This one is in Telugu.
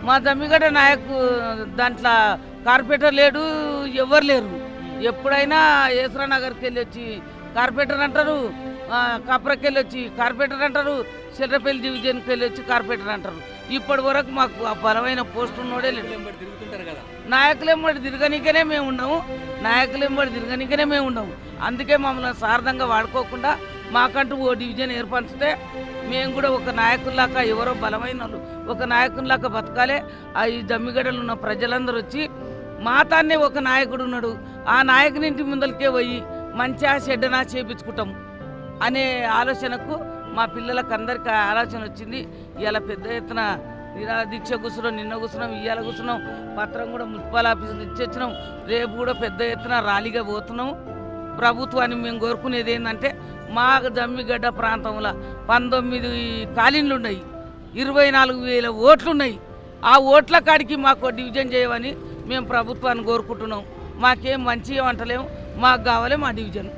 మా జమ్మిగడ్డ నాయకు దాంట్లో కార్పొరేటర్ లేడు, ఎవరు లేరు. ఎప్పుడైనా ఏసరా నగర్కి వెళ్ళి వచ్చి కార్పొరేటర్ అంటారు, కప్రకెళ్ళి వచ్చి కార్పొరేటర్ అంటారు, చిర్రపల్లి డివిజన్కి వెళ్ళి వచ్చి కార్పొరేటర్ అంటారు. ఇప్పటి వరకు మాకు ఆ బలమైన పోస్ట్ ఉన్నోడే లేదు. నాయకులేంబడి తిరగనికనే మేము ఉన్నాము. అందుకే మమ్మల్ని సార్థంగా వాడుకోకుండా మాకంటూ ఓ డివిజన్ ఏర్పరిస్తే మేము కూడా ఒక నాయకుల్లాగా, ఎవరో బలమైన ఒక నాయకుల్లాగా బతకాలి. ఈ జమ్మిగడ్డలు ఉన్న ప్రజలందరూ వచ్చి మాతాన్నే ఒక నాయకుడు ఉన్నాడు, ఆ నాయకుని ఇంటి ముందరికే పోయి మంచిగా చెడ్డనా చేపించుకుంటాం అనే ఆలోచనకు మా పిల్లలకు అందరికీ ఆలోచన వచ్చింది. ఇలా పెద్ద ఎత్తున దీక్ష కూర్చున్నాం, నిన్న కూర్చున్నాం, ఇవాళ కూర్చున్నాం. పత్రం కూడా మున్సిపల్ ఆఫీసులు ఇచ్చేచ్చినాం. రేపు కూడా పెద్ద ఎత్తున ర్యాలీగా పోతున్నాం. ప్రభుత్వాన్ని మేము కోరుకునేది ఏంటంటే, మా జమ్మిగడ్డ ప్రాంతంలో 19 కాలనీలు ఉన్నాయి, 24,000 ఓట్లు ఉన్నాయి. ఆ ఓట్ల కాడికి మాకు డివిజన్ చేయమని మేము ప్రభుత్వాన్ని కోరుకుంటున్నాం. మాకేం మంచిగా అంటలేము, మాకు కావాలి మా డివిజన్.